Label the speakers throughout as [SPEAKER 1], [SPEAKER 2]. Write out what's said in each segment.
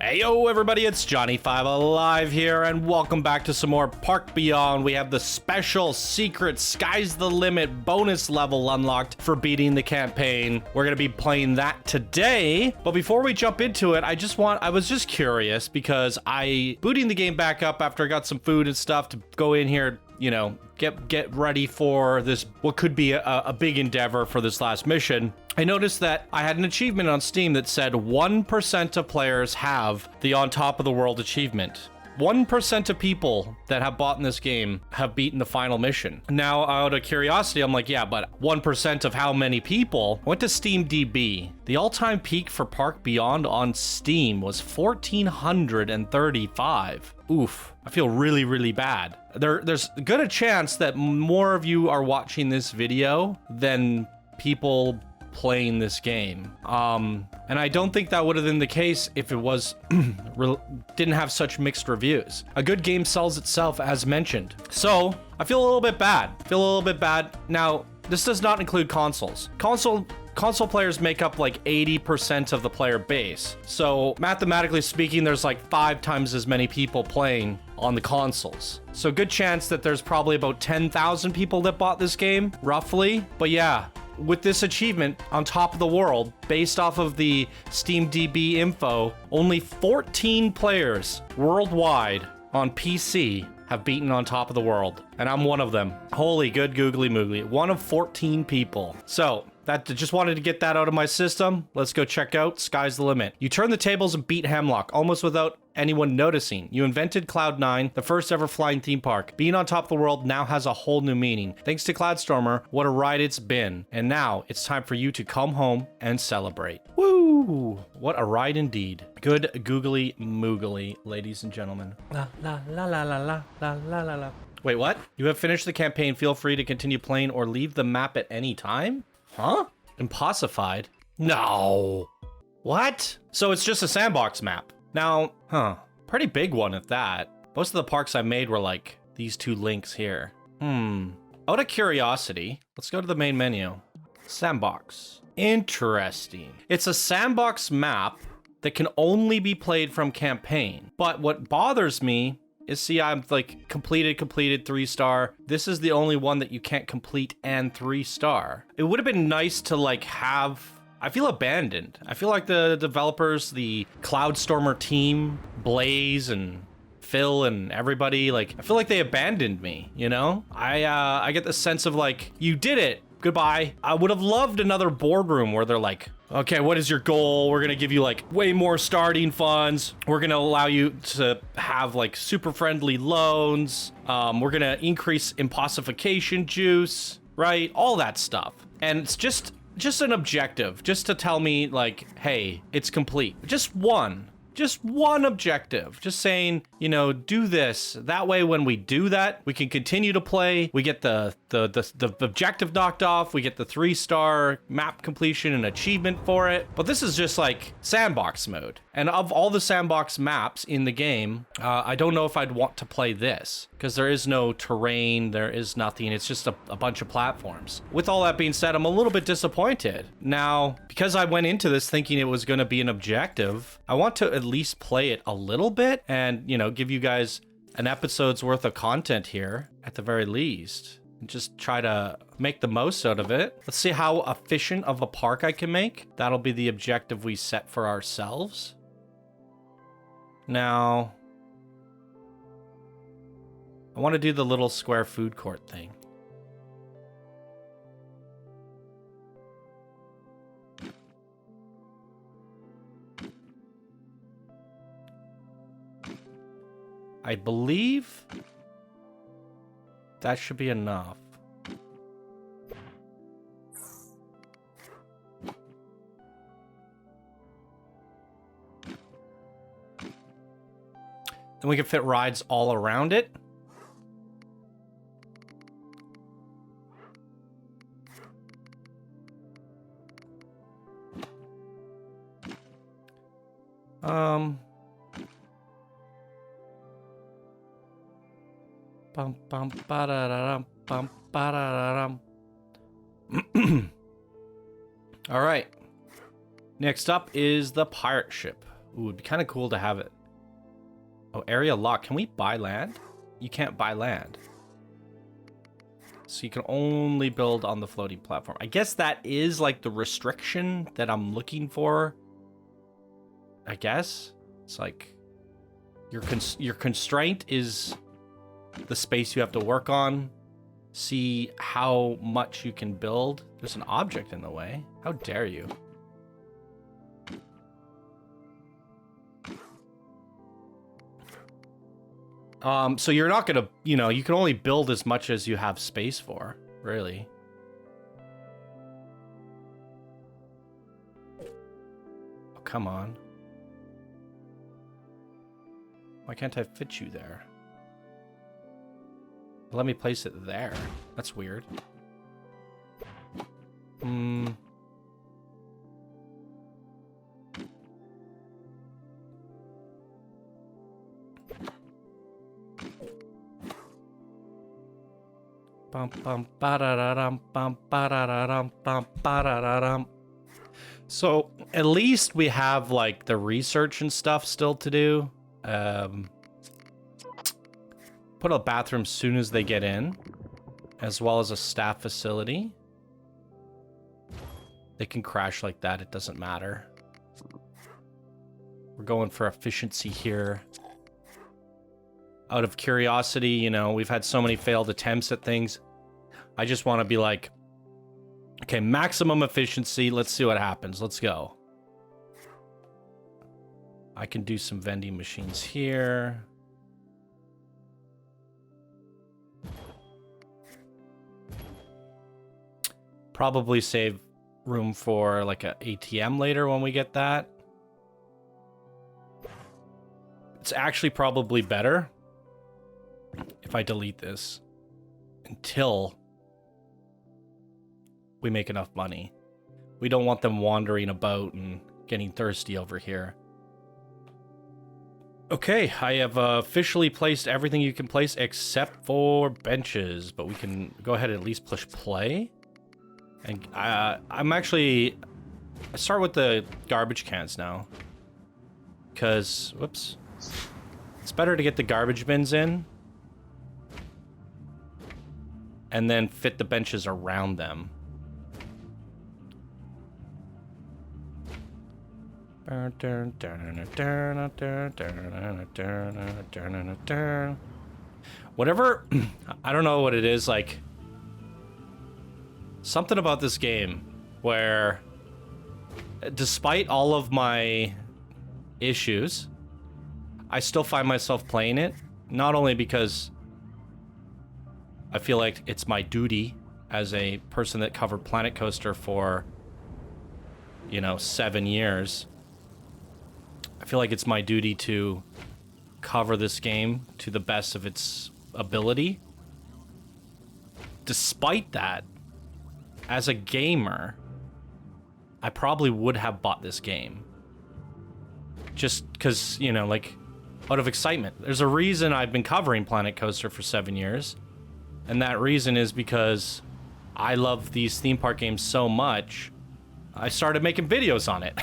[SPEAKER 1] Hey yo everybody, it's Johnny5 Alive here, and welcome back to some more Park Beyond. We have the special secret Sky's the Limit bonus level unlocked for beating the campaign. We're gonna be playing that today, but before we jump into it, I was just curious because I booting the game back up after I got some food and stuff to go in here, you know, get ready for this, what could be a big endeavor for this last mission. I noticed that I had an achievement on Steam that said 1% of players have the on top of the world achievement. 1% of people that have bought in this game have beaten the final mission. Now, out of curiosity, I'm like, yeah, but 1% of how many people? I went to SteamDB. The all-time peak for Park Beyond on Steam was 1,435. Oof, I feel really, really bad. There's a good chance that more of you are watching this video than people playing this game. And I don't think that would have been the case if it was didn't have such mixed reviews. A good game sells itself, as mentioned. So I feel a little bit bad. Now, this does not include consoles. Console players make up like 80% of the player base. So mathematically speaking, there's like 5 times as many people playing on the consoles. So good chance that there's probably about 10,000 people that bought this game, roughly. But yeah, with this achievement on top of the world, based off of the SteamDB info, only 14 players worldwide on PC have beaten on top of the world. And I'm one of them. Holy good googly moogly. One of 14 people. So that just wanted to get that out of my system. Let's go check out Sky's the Limit. You turn the tables and beat Hemlock almost without anyone noticing. You invented Cloud9, the first ever flying theme park. Being on top of the world now has a whole new meaning. Thanks to Cloudstormer, what a ride it's been. And now it's time for you to come home and celebrate. Woo! What a ride indeed. Good googly moogly, ladies and gentlemen. La la la la la la la la la la. Wait, what? You have finished the campaign. Feel free to continue playing or leave the map at any time? Huh? Impossified? No. What? So it's just a sandbox map. Now, pretty big one at that. Most of the parks I made were like these 2 links here. Out of curiosity, let's go to the main menu. Sandbox. Interesting. It's a sandbox map that can only be played from campaign. But what bothers me is, see, I'm like completed 3-star. This is the only one that you can't complete and 3-star. It would have been nice to like have, I feel abandoned. I feel like the developers, the Cloudstormer team, Blaze and Phil and everybody, like, I feel like they abandoned me, you know? I get the sense of like, you did it, goodbye. I would have loved another boardroom where they're like, okay, what is your goal? We're gonna give you like way more starting funds. We're gonna allow you to have like super friendly loans. We're gonna increase impossification juice, right? All that stuff. And it's just an objective, just to tell me like, hey, it's complete. Just one objective, just saying, you know, do this. That way, when we do that, we can continue to play. We get the objective knocked off. We get the 3-star map completion and achievement for it. But this is just like sandbox mode. And of all the sandbox maps in the game, I don't know if I'd want to play this because there is no terrain. There is nothing. It's just a bunch of platforms. With all that being said, I'm a little bit disappointed. Now, because I went into this thinking it was going to be an objective, I want to at least play it a little bit and, you know, give you guys an episode's worth of content here at the very least. And just try to make the most out of it. Let's see how efficient of a park I can make. That'll be the objective we set for ourselves. Now, I want to do the little square food court thing. I believe that should be enough. Then we can fit rides all around it. Bum bum ba da da dum bum ba da da dum. All right. Next up is the pirate ship. Ooh, it'd be kind of cool to have it. Oh, area lock. Can we buy land? You can't buy land. So you can only build on the floating platform. I guess that is like the restriction that I'm looking for. I guess. It's like your constraint is the space you have to work on. See how much you can build. There's an object in the way. How dare you? So you're not gonna, you know, you can only build as much as you have space for, really. Oh, come on. Why can't I fit you there? Let me place it there. That's weird. Bum bum ba-da-da-dum, bum ba-da-da-dum, bum ba-da-da-dum. So at least we have like the research and stuff still to do. Put a bathroom soon as they get in, as well as a staff facility. They can crash like that, it doesn't matter. We're going for efficiency here. Out of curiosity, you know, we've had so many failed attempts at things. I just want to be like, okay, maximum efficiency. Let's see what happens. Let's go. I can do some vending machines here. Probably save room for like a ATM later when we get that. It's actually probably better if I delete this until we make enough money. We don't want them wandering about and getting thirsty over here. Okay, I have officially placed everything you can place except for benches, but we can go ahead and at least push play. And I start with the garbage cans now. Because, whoops. It's better to get the garbage bins in and then fit the benches around them. Whatever, I don't know what it is, like, something about this game where, despite all of my issues, I still find myself playing it, not only because I feel like it's my duty as a person that covered Planet Coaster for, you know, 7 years. I feel like it's my duty to cover this game to the best of its ability. Despite that, as a gamer, I probably would have bought this game. Just because, you know, like, out of excitement. There's a reason I've been covering Planet Coaster for 7 years. And that reason is because I love these theme park games so much, I started making videos on it.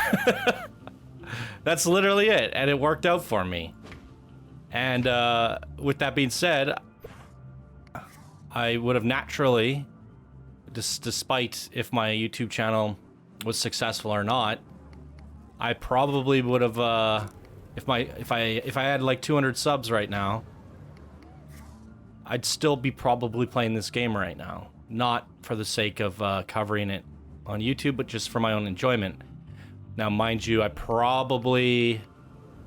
[SPEAKER 1] That's literally it, and it worked out for me. And with that being said, I would have naturally, despite if my YouTube channel was successful or not, I probably would have, if I had like 200 subs right now, I'd still be probably playing this game right now. Not for the sake of covering it on YouTube, but just for my own enjoyment. Now, mind you, I probably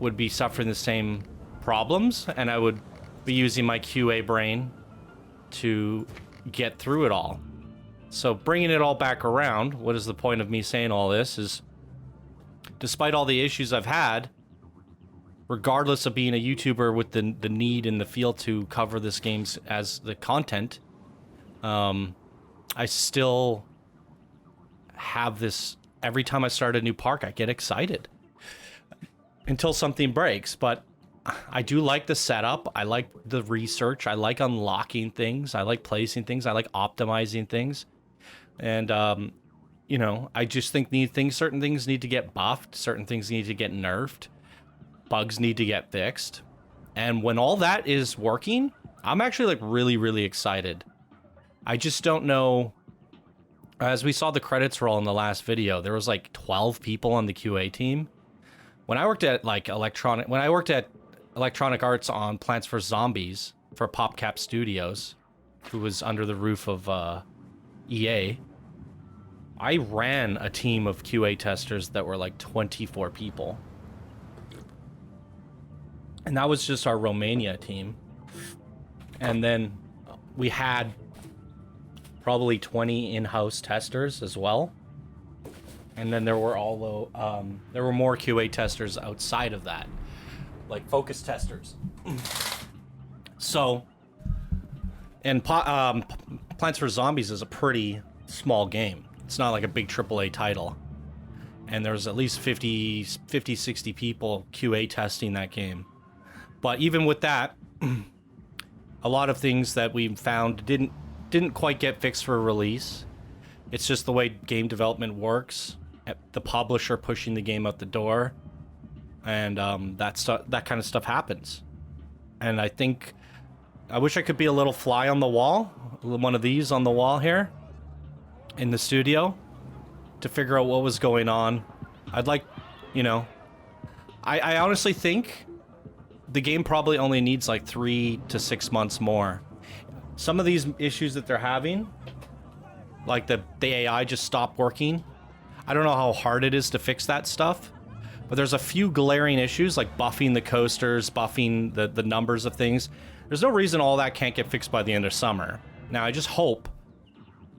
[SPEAKER 1] would be suffering the same problems, and I would be using my QA brain to get through it all. So bringing it all back around, what is the point of me saying all this is, despite all the issues I've had, regardless of being a YouTuber with the need and the feel to cover this game as the content, I still have this. Every time I start a new park, I get excited until something breaks. But I do like the setup. I like the research. I like unlocking things. I like placing things. I like optimizing things. And, you know, I just think certain things need to get buffed. Certain things need to get nerfed. bugs need to get fixed. And when all that is working, I'm actually like really, really excited. I just don't know. As we saw the credits roll in the last video, there was like 12 people on the QA team. When I worked at Electronic Arts on Plants vs. Zombies for PopCap Studios, who was under the roof of EA, I ran a team of QA testers that were like 24 people. And that was just our Romania team. And then we had probably 20 in-house testers as well. And then there were more QA testers outside of that, like focus testers. So, and Plants vs. Zombies is a pretty small game. It's not like a big AAA title. And there's at least 50, 60 people QA testing that game. But even with that, a lot of things that we found didn't quite get fixed for release. It's just the way game development works. The publisher pushing the game out the door, and that kind of stuff happens. And I wish I could be a little fly on the wall, one of these on the wall here in the studio, to figure out what was going on. I'd like, I honestly think the game probably only needs like 3 to 6 months more. Some of these issues that they're having, like the AI just stopped working. I don't know how hard it is to fix that stuff, but there's a few glaring issues like buffing the coasters, buffing the numbers of things. There's no reason all that can't get fixed by the end of summer. Now,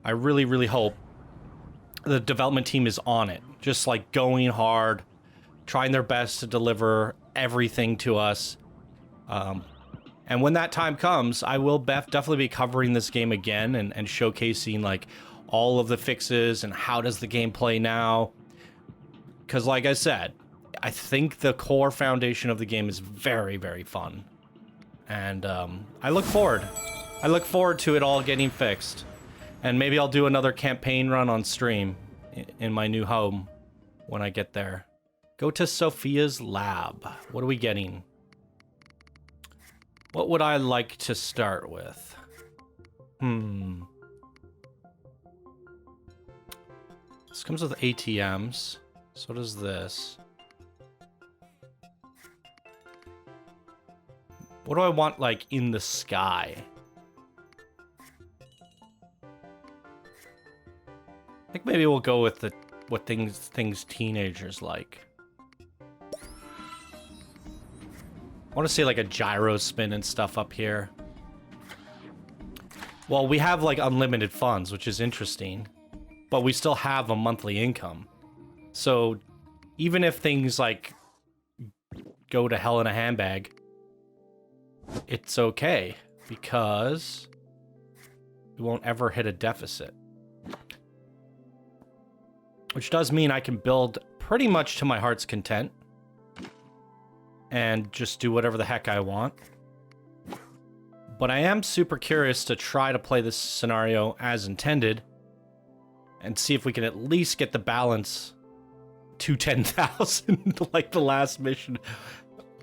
[SPEAKER 1] I really, really hope the development team is on it, just like going hard, trying their best to deliver everything to us. And when that time comes, I will definitely be covering this game again and showcasing like all of the fixes and how does the game play now. Because like I said, I think the core foundation of the game is very, very fun. And I look forward to it all getting fixed. And maybe I'll do another campaign run on stream in my new home when I get there. Go to Sophia's lab. What are we getting? What would I like to start with? This comes with ATMs. So does this. What do I want, like, in the sky? I think maybe we'll go with what things teenagers like. I want to see like a gyro spin and stuff up here. Well, we have like unlimited funds, which is interesting, but we still have a monthly income. So even if things like go to hell in a handbag, it's okay because we won't ever hit a deficit. Which does mean I can build pretty much to my heart's content and just do whatever the heck I want. But I am super curious to try to play this scenario as intended and see if we can at least get the balance to 10,000 like the last mission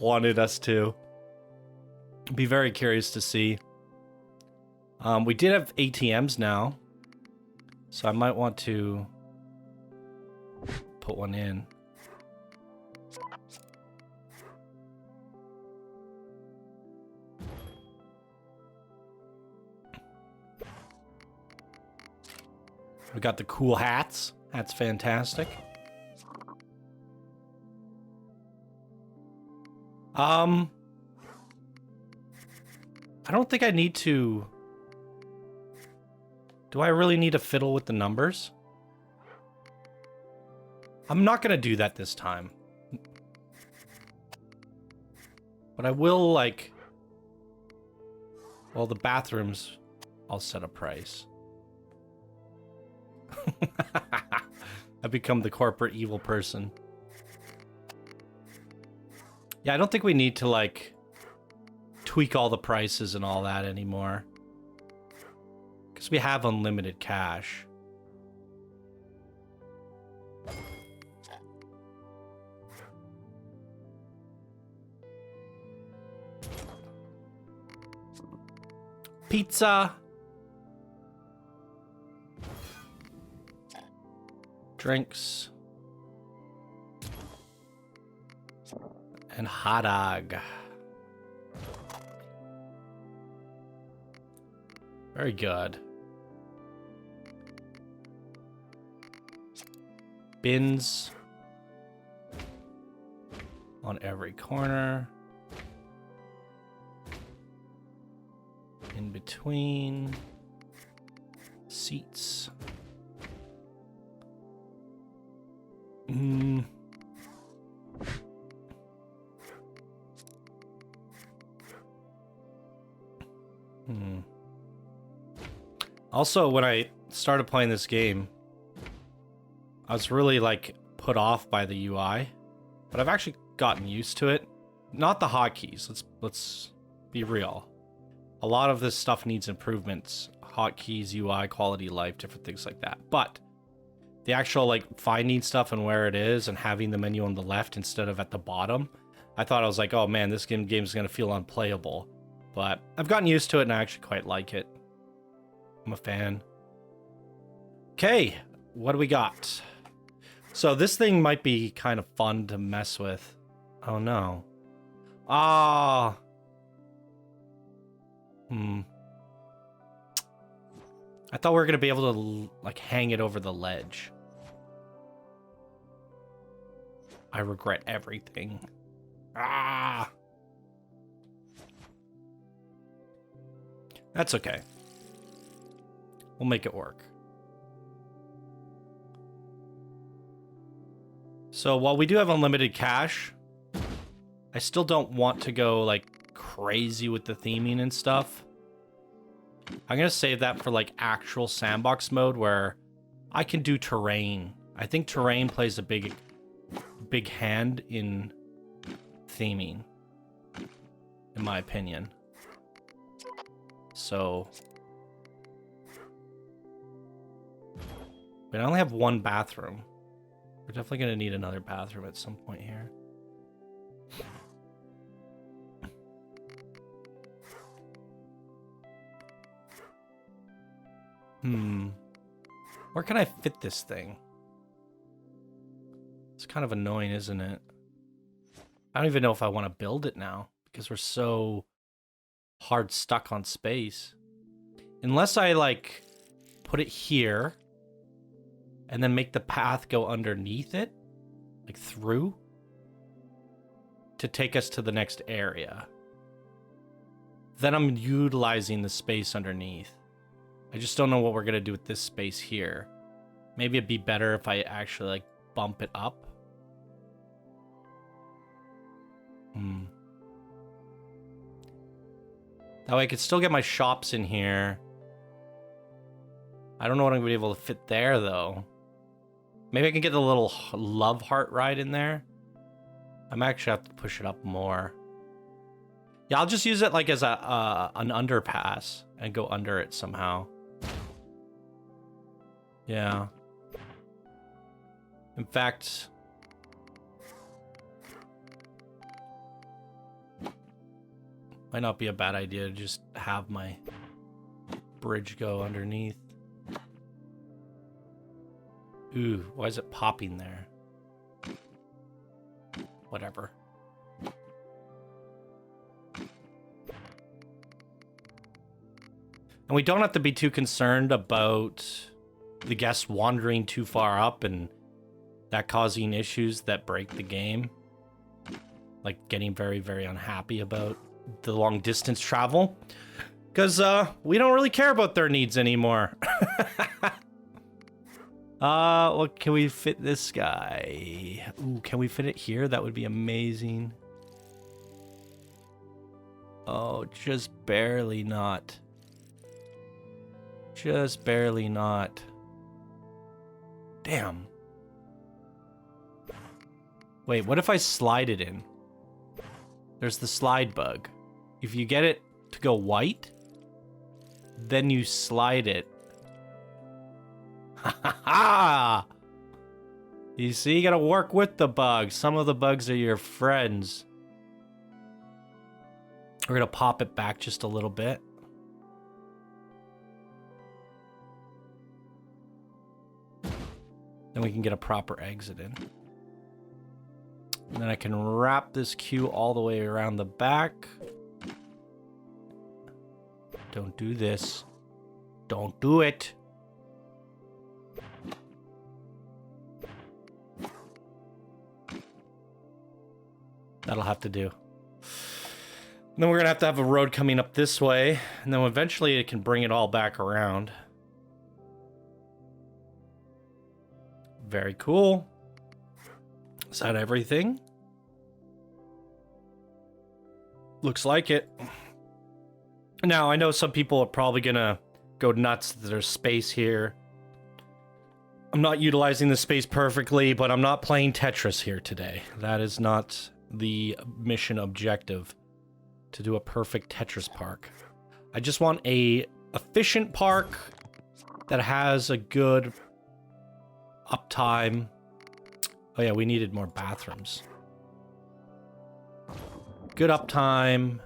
[SPEAKER 1] wanted us to. Be very curious to see. We did have ATMs now, so I might want to put one in. We got the cool hats. That's fantastic. I don't think I need to... Do I really need to fiddle with the numbers? I'm not gonna do that this time. But I will, like... Well, the bathrooms, I'll set a price. I've become the corporate evil person. Yeah, I don't think we need to, like, tweak all the prices and all that anymore. Because we have unlimited cash. Pizza. Drinks. And hot dog. Very good. Bins on every corner. In between. Seats. Also, when I started playing this game, I was really like put off by the UI, but I've actually gotten used to it. Not the hotkeys. Let's be real. A lot of this stuff needs improvements. Hotkeys, UI, quality of life, different things like that. But the actual like finding stuff and where it is and having the menu on the left instead of at the bottom, I thought I was like, oh man, this game's gonna feel unplayable. But I've gotten used to it and I actually quite like it. I'm a fan. Okay, what do we got? So this thing might be kind of fun to mess with. Oh no. Ah. I thought we were gonna be able to like hang it over the ledge. I regret everything. Ah. That's okay. We'll make it work. So while we do have unlimited cash, I still don't want to go like crazy with the theming and stuff. I'm gonna save that for like actual sandbox mode where I can do terrain. I think terrain plays a big hand in theming, in my opinion. So, but I only have one bathroom. We're definitely gonna need another bathroom at some point here. Where can I fit this thing? It's kind of annoying, isn't it? I don't even know if I want to build it now because we're so hard stuck on space. Unless I like put it here and then make the path go underneath it, like through, to take us to the next area. Then I'm utilizing the space underneath. I just don't know what we're gonna do with this space here. Maybe it'd be better if I actually like bump it up. That way I could still get my shops in here. I don't know what I'm gonna be able to fit there though. Maybe I can get the little love heart ride in there. I might actually have to push it up more. Yeah, I'll just use it like as an underpass and go under it somehow. Yeah. In fact, might not be a bad idea to just have my bridge go underneath. Ooh, why is it popping there? Whatever. And we don't have to be too concerned about the guests wandering too far up and that causing issues that break the game. Like getting very, very unhappy about the long distance travel. Because we don't really care about their needs anymore. Well, can we fit this guy? Ooh, can we fit it here? That would be amazing. Oh, just barely not. Just barely not. Damn. Wait, what if I slide it in? There's the slide bug. If you get it to go white, then you slide it. Ha ha ha! You see, you gotta work with the bugs. Some of the bugs are your friends. We're gonna pop it back just a little bit. Then we can get a proper exit in. And then I can wrap this queue all the way around the back. Don't do this. Don't do it. That'll have to do. And then we're gonna have a road coming up this way, and then eventually it can bring it all back around. Very cool. Is that everything? Looks like it. Now, I know some people are probably gonna go nuts that there's space here. I'm not utilizing the space perfectly, but I'm not playing Tetris here today. That is not the mission objective, to do a perfect Tetris park. I just want a efficient park that has a good uptime. Oh yeah, we needed more bathrooms. Good uptime,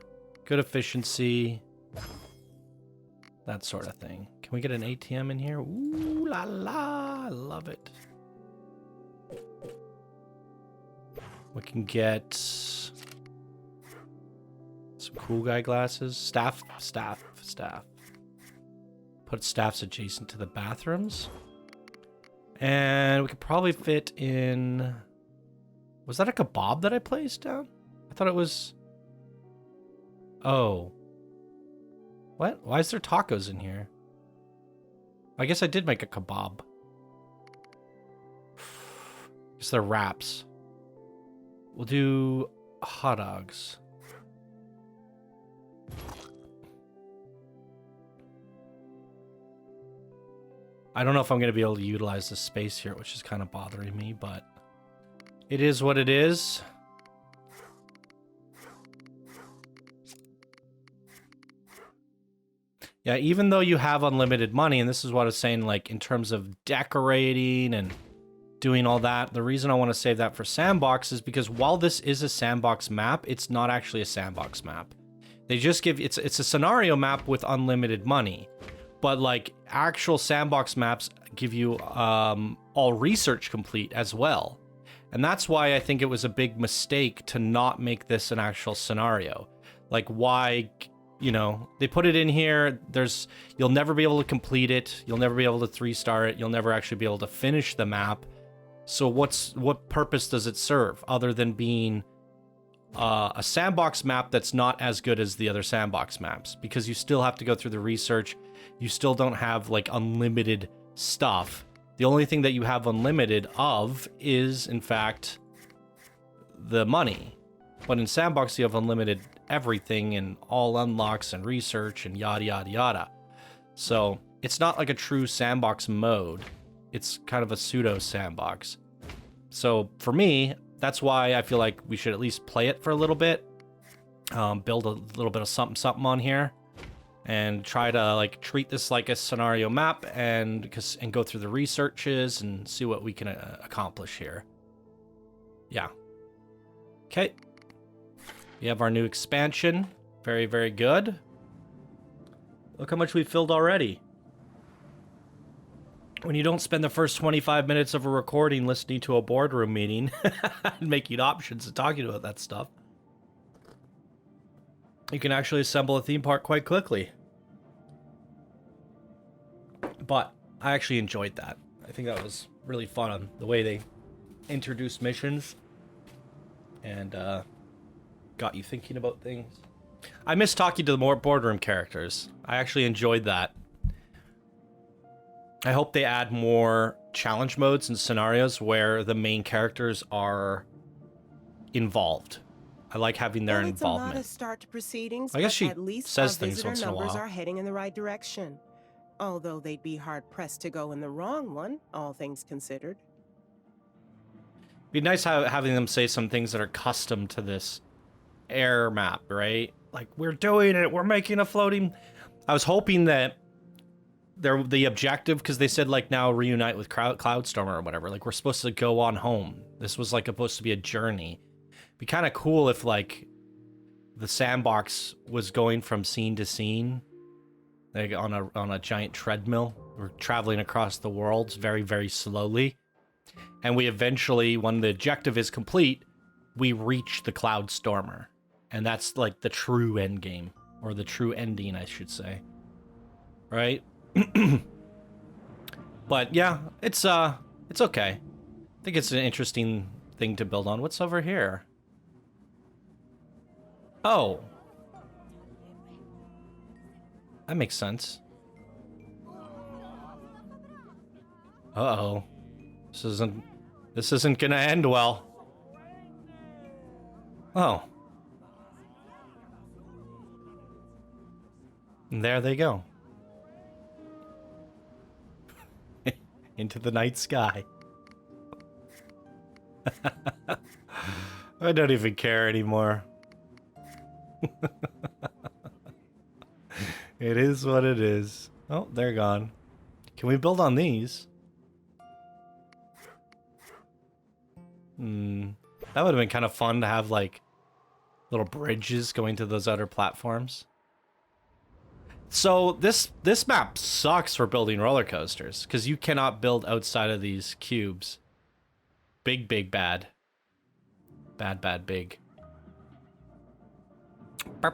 [SPEAKER 1] good efficiency, that sort of thing. Can we get an ATM in here? Ooh la la, I love it. We can get some cool guy glasses. Staff. Put staffs adjacent to the bathrooms. And we could probably fit in... Was that a kebab that I placed down? I thought it was... Oh. What? Why is there tacos in here? I guess I did make a kebab. Guess they're wraps. We'll do hot dogs. I don't know if I'm going to be able to utilize this space here, which is kind of bothering me, but it is what it is. Yeah, even though you have unlimited money, and this is what I was saying, like, in terms of decorating and doing all that, the reason I want to save that for sandbox is because while this is a sandbox map, it's not actually a sandbox map. They just give... It's a scenario map with unlimited money. But, like, actual sandbox maps give you all research complete as well. And that's why I think it was a big mistake to not make this an actual scenario. Like, why, you know, they put it in here, you'll never be able to complete it, you'll never be able to 3-star it, you'll never actually be able to finish the map. So what purpose does it serve, other than being a sandbox map that's not as good as the other sandbox maps? Because you still have to go through the research. You still don't have, like, unlimited stuff. The only thing that you have unlimited of is, in fact, the money. But in Sandbox, you have unlimited everything and all unlocks and research and yada, yada, yada. So it's not like a true Sandbox mode. It's kind of a pseudo Sandbox. So for me, that's why I feel like we should at least play it for a little bit. Build a little bit of something on here. And try to, like, treat this like a scenario map and go through the researches and see what we can accomplish here. Yeah. Okay. We have our new expansion. Very, very good. Look how much we filled already. When you don't spend the first 25 minutes of a recording listening to a boardroom meeting and making options and talking about that stuff, you can actually assemble a theme park quite quickly. But I actually enjoyed that. I think that was really fun on the way they introduced missions and got you thinking about things. I miss talking to the more boardroom characters. I actually enjoyed that. I hope they add more challenge modes and scenarios where the main characters are involved. I like having their involvement.
[SPEAKER 2] It's a modest start to proceedings,
[SPEAKER 1] I guess she
[SPEAKER 2] at least
[SPEAKER 1] says
[SPEAKER 2] our
[SPEAKER 1] things once in a
[SPEAKER 2] numbers
[SPEAKER 1] while.
[SPEAKER 2] are heading in the right direction. Although they'd be hard-pressed to go in the wrong one, all things considered.
[SPEAKER 1] Be nice having them say some things that are custom to this air map, right? Like, we're doing it, we're making a floating... I was hoping that the objective, because they said, like, now reunite with Cloudstorm or whatever, like, we're supposed to go on home. This was, like, supposed to be a journey. Be kind of cool if, like, the sandbox was going from scene to scene, like on a giant treadmill. We're traveling across the world very, very slowly. And we eventually, when the objective is complete, we reach the Cloud Stormer. And that's like the true end game, or the true ending, I should say. Right? But yeah, it's okay. I think it's an interesting thing to build on. What's over here? Oh. That makes sense. Uh-oh. This isn't gonna end well. Oh. And there they go. Into the night sky. I don't even care anymore. It is what it is. Oh, they're gone. Can we build on these? That would have been kind of fun to have, like, little bridges going to those other platforms. So this map sucks for building roller coasters, because you cannot build outside of these cubes. Big, big, bad. Bad, bad, big. Wait, I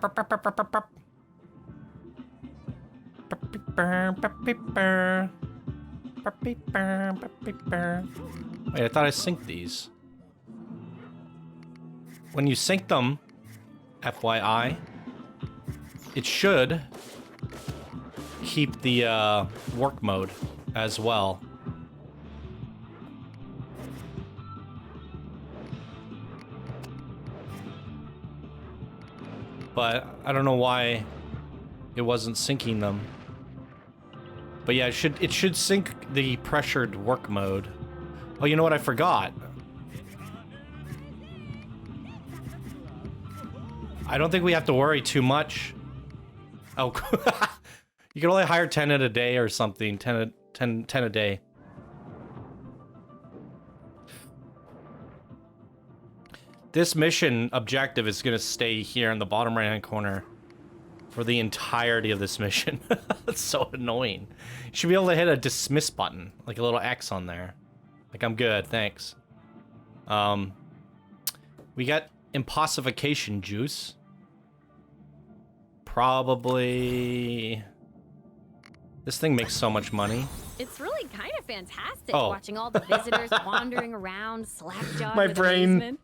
[SPEAKER 1] thought I synced these. When you sync them, FYI, it should keep the work mode as well. But I don't know why it wasn't syncing them. But yeah, it should sync the pressured work mode. Oh, you know what I forgot? I don't think we have to worry too much. Oh, you can only hire 10 at a day or something. 10 a day. This mission objective is going to stay here in the bottom right-hand corner for the entirety of this mission. That's so annoying. You should be able to hit a dismiss button, like a little X on there. Like, I'm good, thanks. We got impossification juice. Probably... This thing makes so much money.
[SPEAKER 3] It's really kind of fantastic watching all the visitors wandering around slack-jawed
[SPEAKER 1] My
[SPEAKER 3] with
[SPEAKER 1] brain...
[SPEAKER 3] amusement.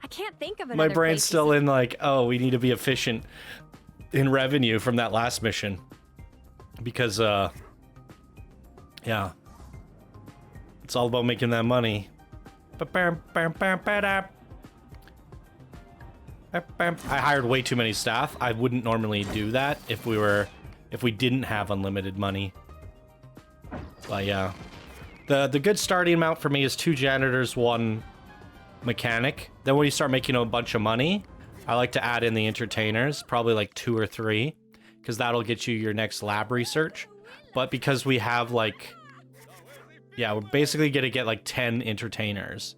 [SPEAKER 3] I can't think of another
[SPEAKER 1] My brain's
[SPEAKER 3] place
[SPEAKER 1] still in like, oh, we need to be efficient in revenue from that last mission. Because, yeah. It's all about making that money. I hired way too many staff. I wouldn't normally do that if we didn't have unlimited money. But yeah. The good starting amount for me is 2 janitors, 1 mechanic. Then when you start making a bunch of money, I like to add in the entertainers, probably like 2 or 3, because that'll get you your next lab research. But because we have like, yeah, we're basically gonna get like 10 entertainers,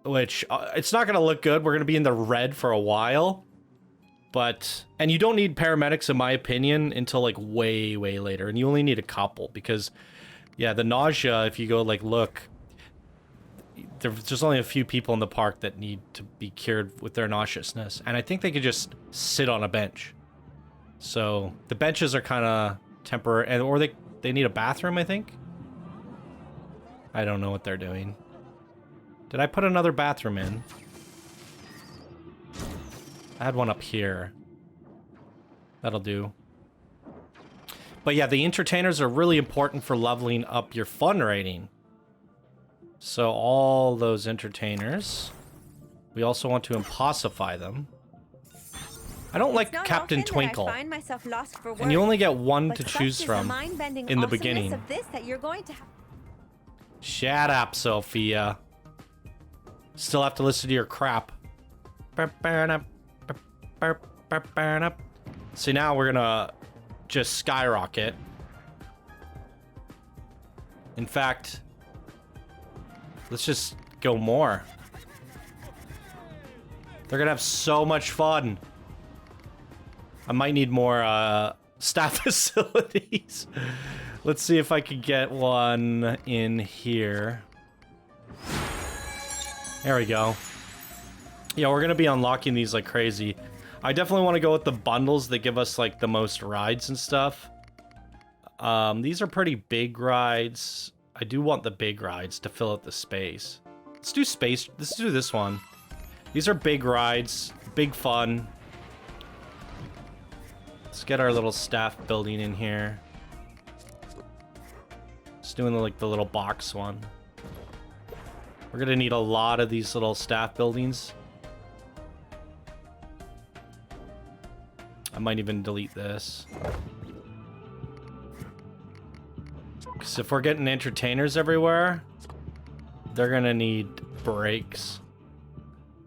[SPEAKER 1] which it's not gonna look good. We're gonna be in the red for a while, but, and you don't need paramedics in my opinion until like way later, and you only need a couple because, yeah, the nausea, if you go like look, there's only a few people in the park that need to be cured with their nauseousness, and I think they could just sit on a bench. So the benches are kind of temporary, or they need a bathroom, I think. I don't know what they're doing. Did I put another bathroom in? I had one up here. That'll do. But yeah, the entertainers are really important for leveling up your fun rating. So all those entertainers. We also want to impossify them. I don't like Captain Twinkle. And you only get one to choose from in the beginning. Shut up, Sophia. Still have to listen to your crap. See, now we're gonna just skyrocket. In fact, let's just go more. They're gonna have so much fun. I might need more staff facilities. Let's see if I could get one in here. There we go. Yeah, we're gonna be unlocking these like crazy. I definitely want to go with the bundles that give us like the most rides and stuff. These are pretty big rides. I do want the big rides to fill out the space. Let's do space. Let's do this one. These are big rides, big fun. Let's get our little staff building in here. Just doing like the little box one. We're gonna need a lot of these little staff buildings. I might even delete this. Because if we're getting entertainers everywhere, they're gonna need breaks.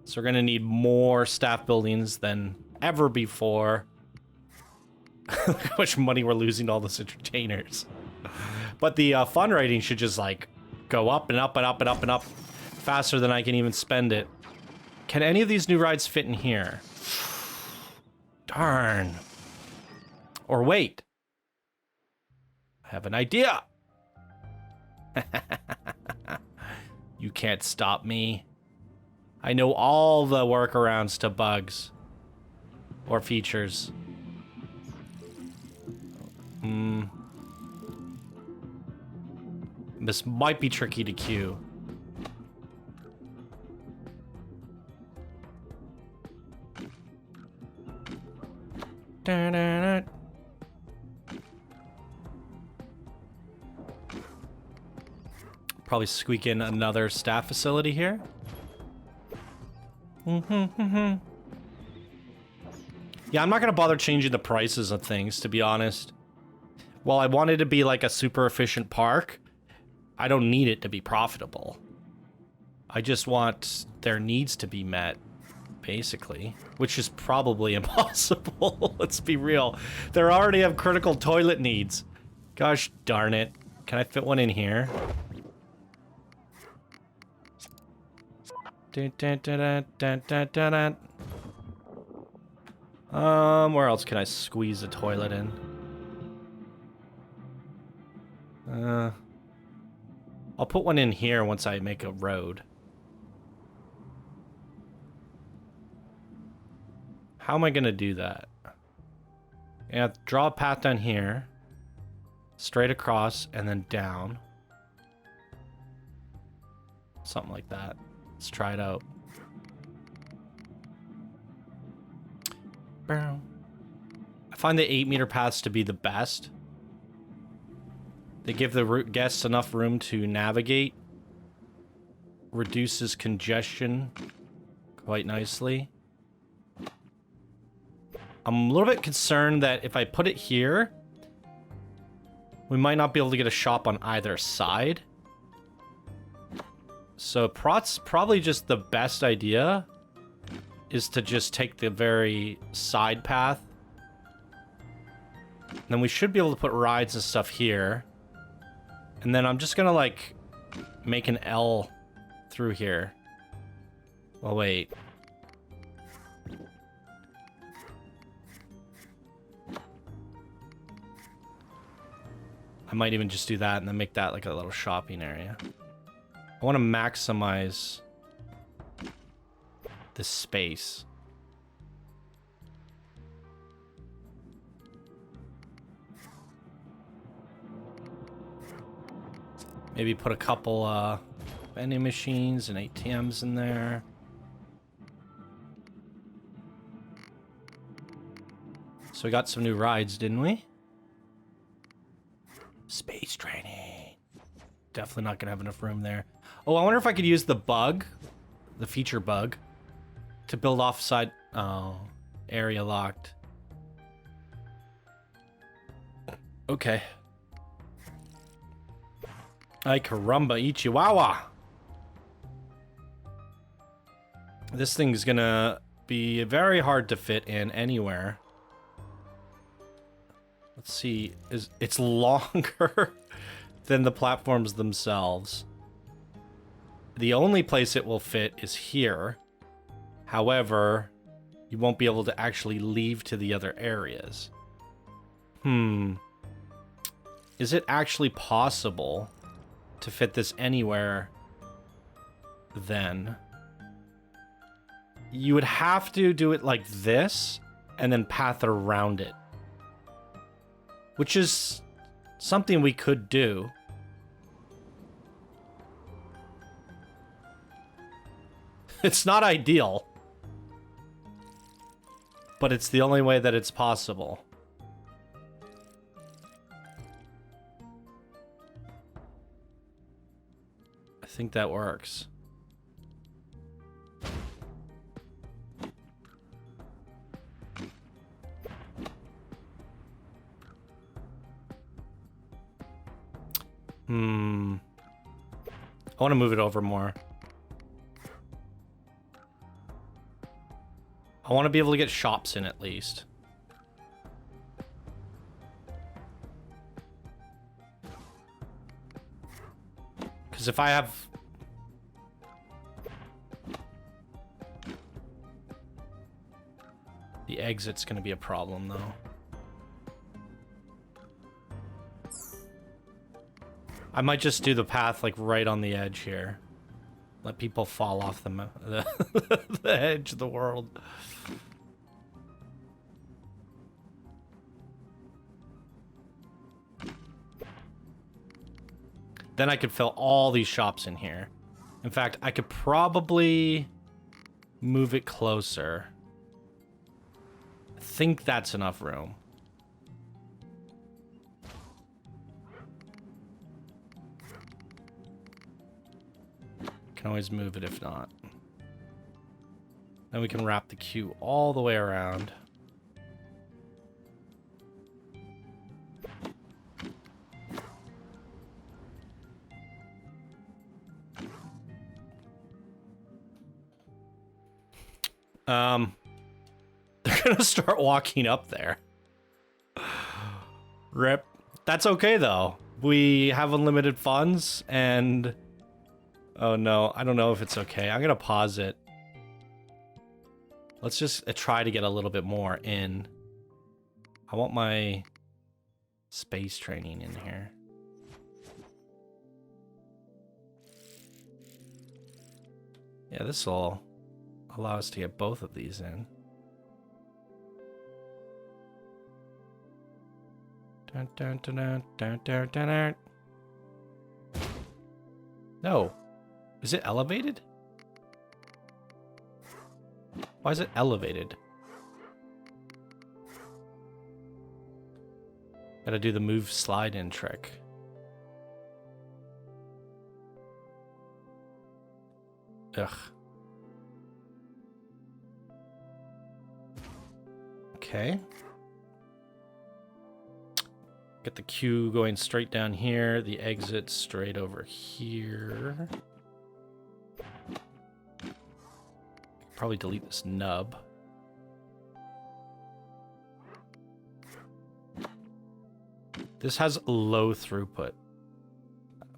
[SPEAKER 1] So we're gonna need more staff buildings than ever before. Look how much money we're losing to all those entertainers. But the fun rating should just like go up and up and up and up and up faster than I can even spend it. Can any of these new rides fit in here? Darn. Or wait. I have an idea. You can't stop me. I know all the workarounds to bugs. Or features. This might be tricky to queue. Probably squeak in another staff facility here. Yeah, I'm not gonna bother changing the prices of things, to be honest. While I want it to be like a super efficient park, I don't need it to be profitable. I just want their needs to be met, basically, which is probably impossible. Let's be real. They already have critical toilet needs. Gosh darn it. Can I fit one in here? Where else can I squeeze a toilet in? I'll put one in here once I make a road. How am I gonna do that? Yeah, draw a path down here, straight across, and then down. Something like that. Let's try it out. I find the 8-meter paths to be the best. They give the guests enough room to navigate. Reduces congestion quite nicely. I'm a little bit concerned that if I put it here, we might not be able to get a shop on either side. So probably just the best idea is to just take the very side path. And then we should be able to put rides and stuff here. And then I'm just gonna like make an L through here. Well, wait. I might even just do that and then make that like a little shopping area. I want to maximize the space. Maybe put a couple vending machines and ATMs in there. So we got some new rides, didn't we? Space training. Definitely not gonna have enough room there. Oh, I wonder if I could use the bug, the feature bug, to build offside. Oh, area locked. Okay. Ay caramba, y chihuahua. This thing's gonna be very hard to fit in anywhere. Let's see, it's longer than the platforms themselves. The only place it will fit is here. However, you won't be able to actually leave to the other areas. is it actually possible to fit this anywhere then? You would have to do it like this and then path around it, which is something we could do. It's not ideal, but it's the only way that it's possible. I think that works. I want to move it over more. I want to be able to get shops in at least. Because if I have... the exit's going to be a problem, though. I might just do the path, like, right on the edge here. Let people fall off the edge of the world. Then I could fill all these shops in here. In fact, I could probably move it closer. I think that's enough room. Can always move it if not. Then we can wrap the queue all the way around. They're gonna start walking up there. Rip. That's okay though. We have unlimited funds and... oh no, I don't know if it's okay. I'm gonna pause it. Let's just try to get a little bit more in. I want my space training in here. Yeah, this will allow us to get both of these in. Dun, dun, dun, dun, dun, dun, dun, dun. No. Is it elevated? Why is it elevated? Gotta do the move slide in trick. Ugh. Okay. Get the queue going straight down here, the exit straight over here. Probably delete this nub. This has low throughput,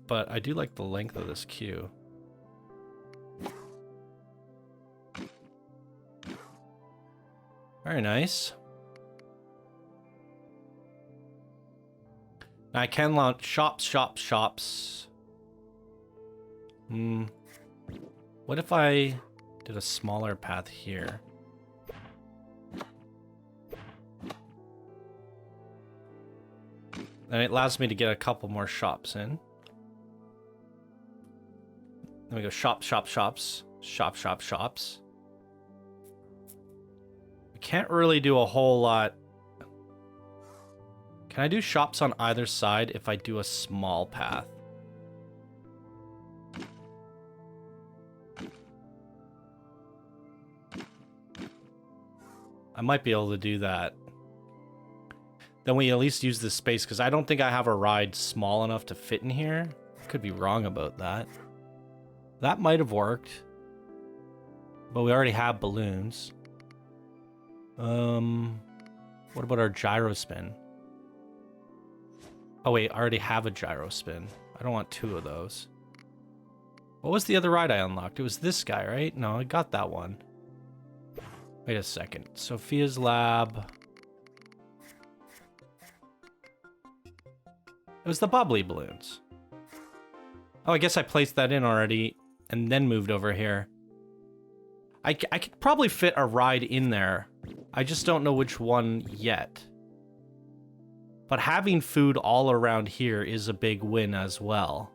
[SPEAKER 1] but I do like the length of this queue. Very nice. Now I can launch shops. What if I did a smaller path here? And it allows me to get a couple more shops in. Then we go shops. We can't really do a whole lot. Can I do shops on either side if I do a small path? I might be able to do that. Then we at least use this space, because I don't think I have a ride small enough to fit in here. I could be wrong about that. That might have worked. But we already have balloons. What about our gyro spin? Oh wait, I already have a gyro spin. I don't want two of those. What was the other ride I unlocked? It was this guy, right? No, I got that one. Wait a second. Sophia's lab. was the bubbly balloons. Oh, I guess I placed that in already and then moved over here. I could probably fit a ride in there. I just don't know which one yet. But having food all around here is a big win as well.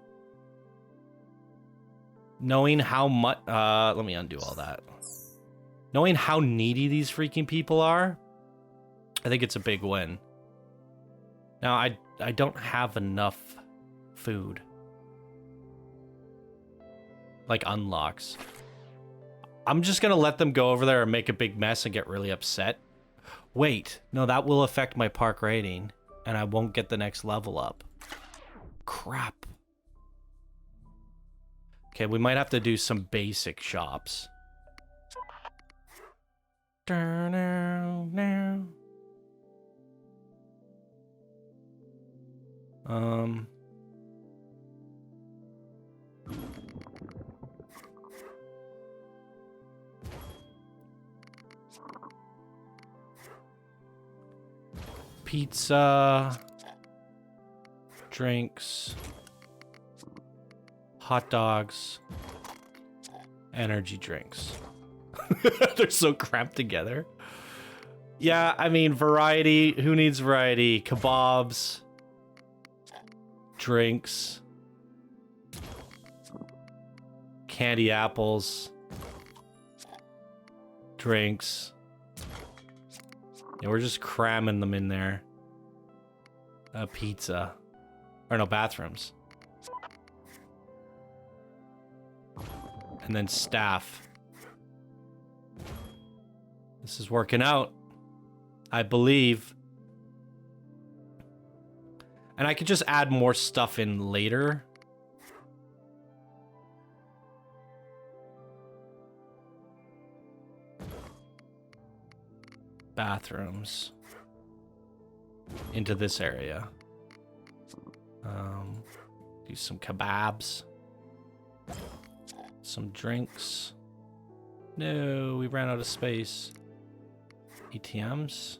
[SPEAKER 1] Knowing how much... let me undo all that. Knowing how needy these freaking people are, I think it's a big win. Now, I don't have enough food. Like, unlocks. I'm just gonna let them go over there and make a big mess and get really upset. Wait, no, that will affect my park rating, and I won't get the next level up. Crap. Okay, we might have to do some basic shops. Pizza, drinks, hot dogs, energy drinks. They're so cramped together. Yeah, I mean, variety. Who needs variety? Kebabs, drinks, candy apples, drinks. Yeah, we're just cramming them in there. Pizza. Or no, bathrooms. And then staff. This is working out, I believe. And I could just add more stuff in later. Bathrooms into this area. Do some kebabs, some drinks. No, we ran out of space. ATMs,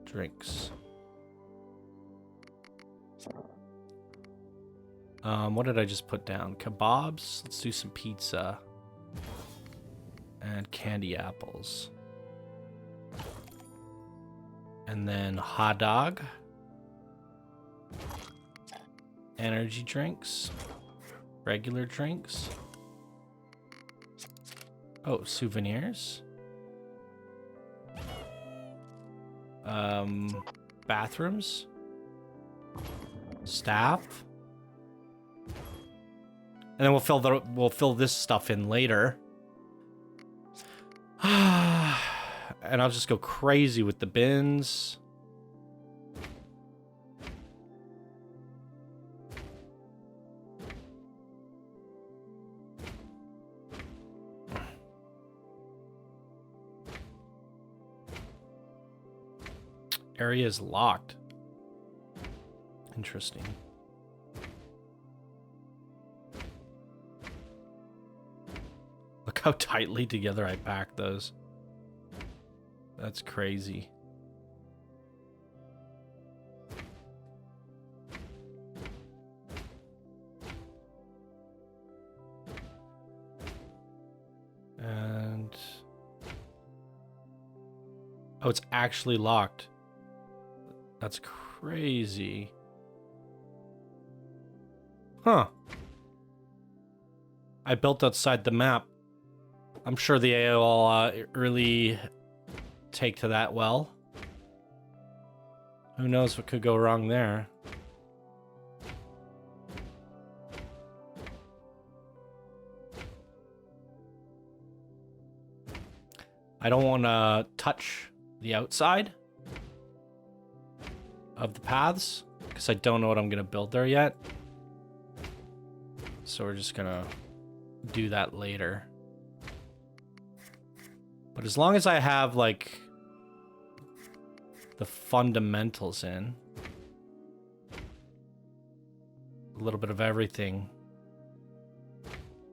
[SPEAKER 1] drinks. What did I just put down? Kebabs. Let's do some pizza. And candy apples. And then hot dog. Energy drinks. Regular drinks. Oh, souvenirs. Bathrooms. Staff. And then we'll fill this stuff in later. And I'll just go crazy with the bins. Area is locked. Interesting. Look how tightly together I packed those. That's crazy. And... oh, it's actually locked. That's crazy. Huh. I built outside the map. I'm sure the AI will really take to that well. Who knows what could go wrong there? I don't want to touch the outside of the paths because I don't know what I'm going to build there yet. So we're just going to do that later. But as long as I have, like, the fundamentals in, a little bit of everything,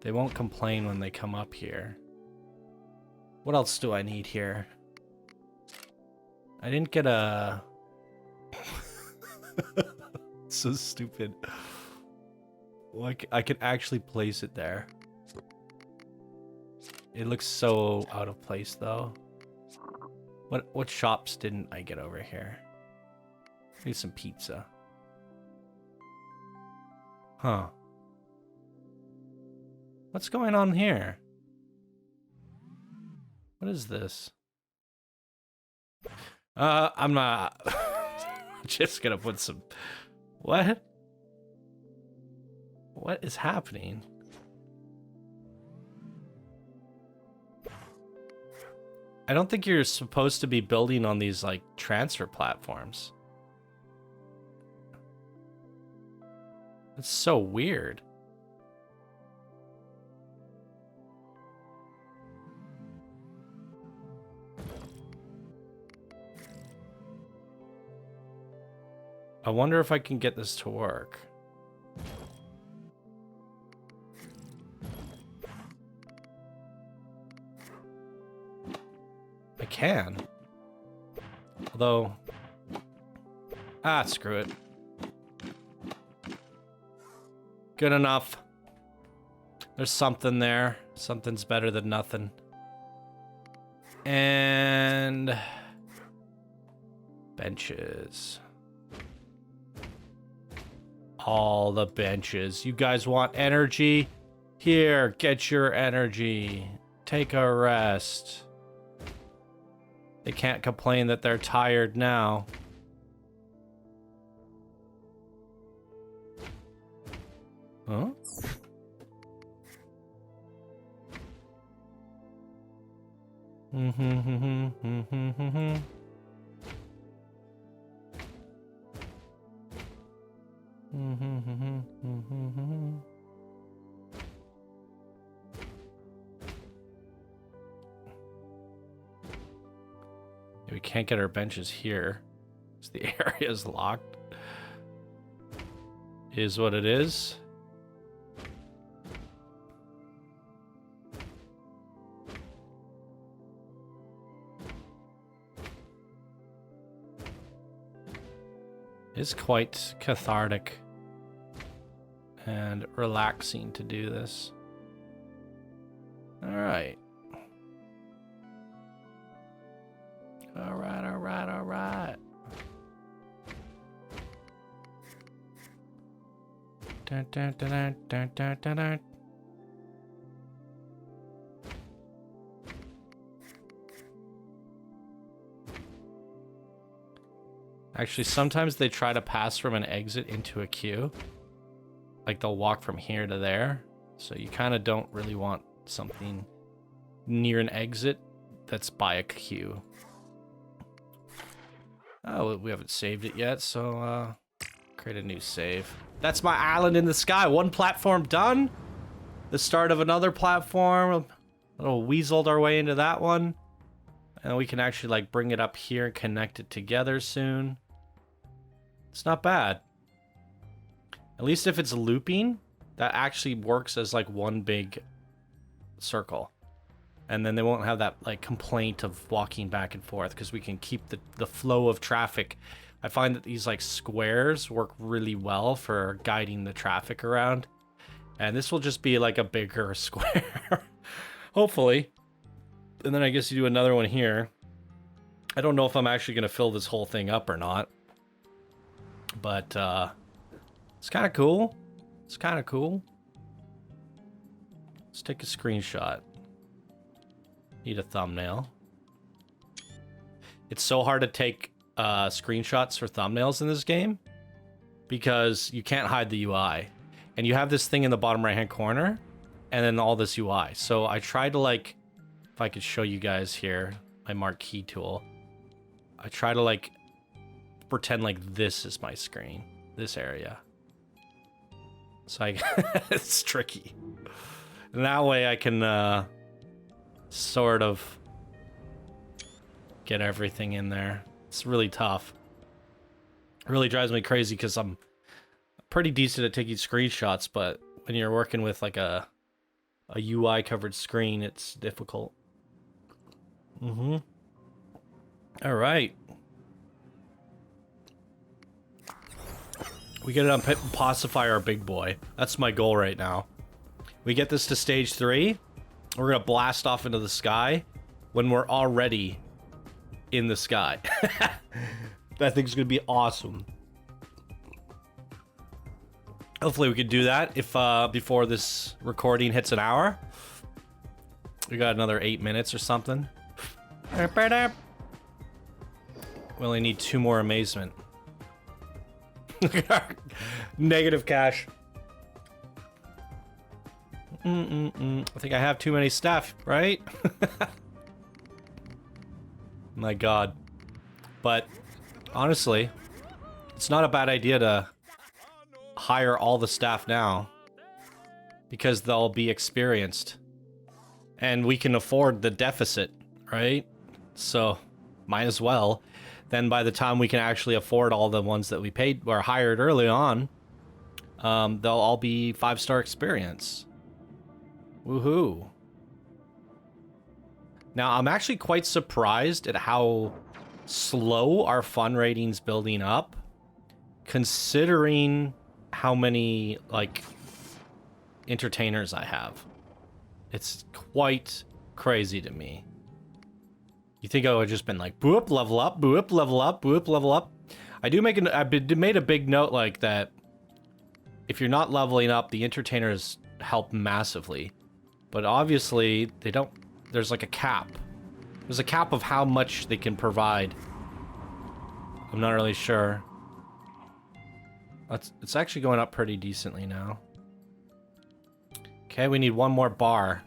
[SPEAKER 1] they won't complain when they come up here. What else do I need here? I didn't get a... So stupid. Like, I could actually place it there. It looks so out of place, though. What shops didn't I get over here? Need some pizza. Huh. What's going on here? What is this? I'm not... just gonna put some... What? What is happening? I don't think you're supposed to be building on these, like, transfer platforms. It's so weird. I wonder if I can get this to work. I can. Although... Ah, screw it. Good enough. There's something there. Something's better than nothing. And... benches. All the benches. You guys want energy? Here, get your energy. Take a rest. They can't complain that they're tired now. Huh? We can't get our benches here. So the area is locked. Is what it is. It's quite cathartic and relaxing to do this. All right. All right, all right, all right. Dun, dun, dun, dun, dun, dun, dun, dun. Actually, sometimes they try to pass from an exit into a queue. Like they'll walk from here to there. So you kind of don't really want something near an exit that's by a queue. Oh, we haven't saved it yet, so create a new save. That's my island in the sky. One platform done. The start of another platform. A little weaseled our way into that one. And we can actually like bring it up here and connect it together soon. It's not bad. At least if it's looping, that actually works as like one big circle. And then they won't have that like complaint of walking back and forth because we can keep the flow of traffic. I find that these like squares work really well for guiding the traffic around. And this will just be like a bigger square. Hopefully. And then I guess you do another one here. I don't know if I'm actually going to fill this whole thing up or not. But it's kind of cool. It's kind of cool. Let's take a screenshot. Need a thumbnail. It's so hard to take screenshots for thumbnails in this game because you can't hide the UI. And you have this thing in the bottom right hand corner and then all this UI. So I tried to like, if I could show you guys here, my marquee tool. I try to like pretend like this is my screen, this area. So it's tricky. And that way I can sort of get everything in there. It's really tough. It really drives me crazy because I'm pretty decent at taking screenshots, but when you're working with like a UI covered screen, it's difficult. All right. We get to pacify our big boy. That's my goal right now. We get this to stage 3. We're gonna blast off into the sky when we're already in the sky. That thing's gonna be awesome. Hopefully we could do that if before this recording hits an hour. We got another 8 minutes or something. We only need 2 more amazement. Negative cash. I think I have too many staff, right? My god. But honestly, it's not a bad idea to hire all the staff now because they'll be experienced and we can afford the deficit, right? So might as well. Then by the time we can actually afford all the ones that we paid or hired early on, they'll all be 5-star experience. Woohoo. Now, I'm actually quite surprised at how slow our fun rating's building up, considering how many, like, entertainers I have. It's quite crazy to me. You think I would have just been like, boop, level up, boop, level up, boop, level up. I made a big note like that. If you're not leveling up, the entertainers help massively. But obviously, they don't... There's like a cap. There's a cap of how much they can provide. I'm not really sure. It's actually going up pretty decently now. Okay, we need 1 more bar.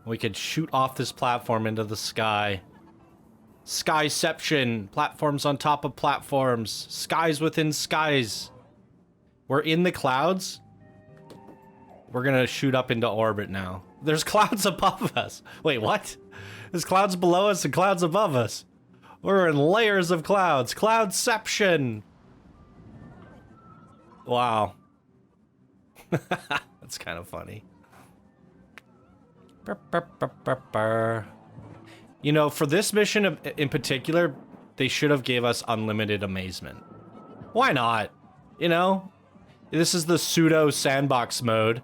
[SPEAKER 1] We could shoot off this platform into the sky. Skyception. Platforms on top of platforms. Skies within skies. We're in the clouds. We're gonna shoot up into orbit now. There's clouds above us. Wait, what? There's clouds below us and clouds above us. We're in layers of clouds. Cloudception. Wow. That's kind of funny. You know, for this mission in particular, they should have gave us unlimited amazement. Why not? You know? This is the pseudo sandbox mode.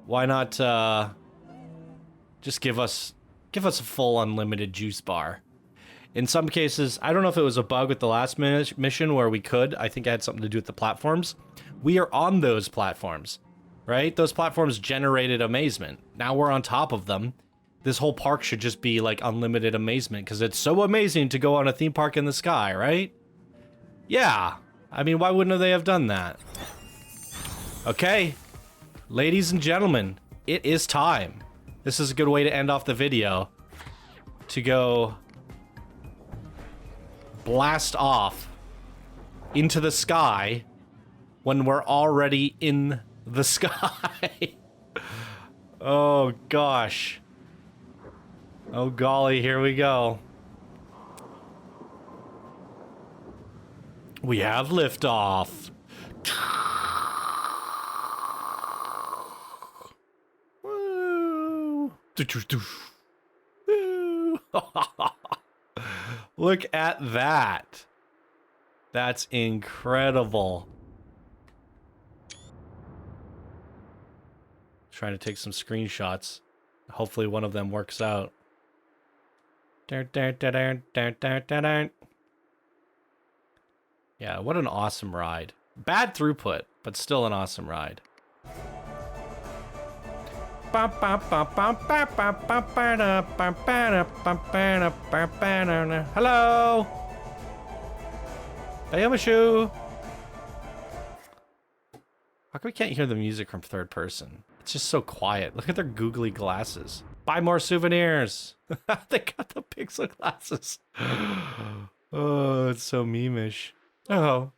[SPEAKER 1] Why not just give us a full unlimited juice bar? In some cases, I don't know if it was a bug with the last mission where we could. I think it had something to do with the platforms. We are on those platforms, right? Those platforms generated amazement. Now we're on top of them. This whole park should just be like unlimited amazement because it's so amazing to go on a theme park in the sky, right? Yeah. I mean, why wouldn't they have done that? Okay. Ladies and gentlemen, it is time. This is a good way to end off the video. To go blast off into the sky when we're already in the sky. Oh gosh. Oh golly, here we go. We have liftoff. Woo. Look at that. That's incredible. Trying to take some screenshots. Hopefully one of them works out. Yeah, what an awesome ride. Bad throughput, but still an awesome ride. Hello! Bayamashu! How come we can't hear the music from third person? It's just so quiet. Look at their googly glasses. Buy more souvenirs! They got the pixel glasses. Oh, it's so meme-ish. Oh,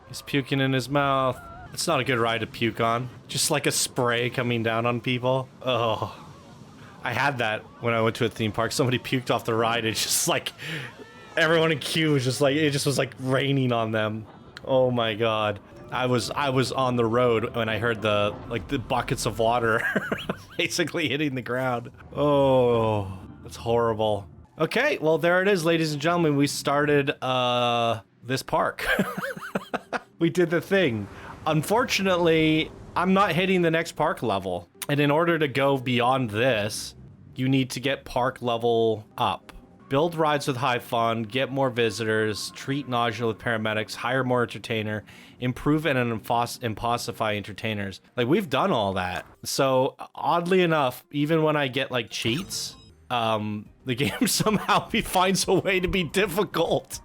[SPEAKER 1] he's puking in his mouth. It's not a good ride to puke on. Just like a spray coming down on people. Oh, I had that when I went to a theme park. Somebody puked off the ride. It's just like everyone in queue was just like, it just was like raining on them. Oh my god. I was on the road when I heard the buckets of water basically hitting the ground. Oh, that's horrible. Okay, well there it is, ladies and gentlemen. We started this park. We did the thing. Unfortunately, I'm not hitting the next park level. And in order to go beyond this, you need to get park level up. Build rides with high fun, get more visitors, treat nausea with paramedics, hire more entertainer, improve and impossify entertainers. Like, we've done all that. So oddly enough, even when I get like cheats, the game somehow finds a way to be difficult.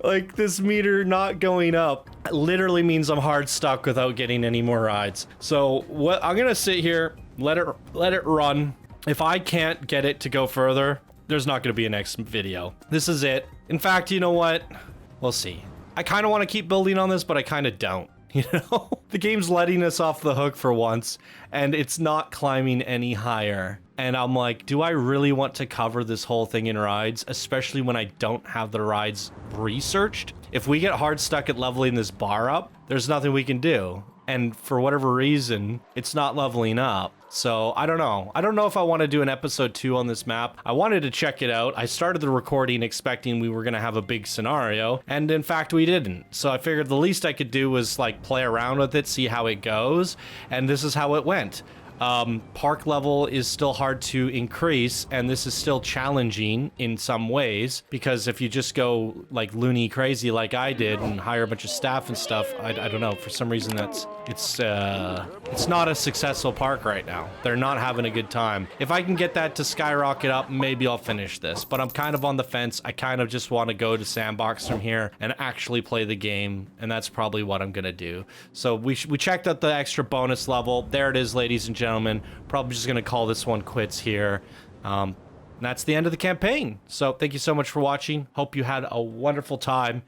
[SPEAKER 1] Like, this meter not going up literally means I'm hard stuck without getting any more rides. So what I'm gonna sit here, let it run. If I can't get it to go further, there's not gonna be a next video. This is it. In fact, you know what? We'll see. I kind of want to keep building on this, but I kind of don't. You know, the game's letting us off the hook for once, and it's not climbing any higher. And I'm like, do I really want to cover this whole thing in rides, especially when I don't have the rides researched? If we get hard stuck at leveling this bar up, there's nothing we can do. And for whatever reason, it's not leveling up. So I don't know. I don't know if I want to do an episode 2 on this map. I wanted to check it out. I started the recording expecting we were going to have a big scenario, and in fact we didn't. So I figured the least I could do was like play around with it, see how it goes, and this is how it went. Park level is still hard to increase, and this is still challenging in some ways, because if you just go like loony crazy like I did and hire a bunch of staff and stuff, I don't know, for some reason it's not a successful park right now. They're not having a good time. If I can get that to skyrocket up, maybe I'll finish this, but I'm kind of on the fence. I kind of just want to go to sandbox from here and actually play the game, and that's probably what I'm gonna do. So we checked out the extra bonus level. There it is, ladies and gentlemen. Probably just gonna call this one quits here. And that's the end of the campaign. So thank you so much for watching. Hope you had a wonderful time,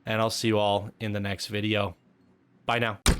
[SPEAKER 1] and I'll see you all in the next video. Bye now.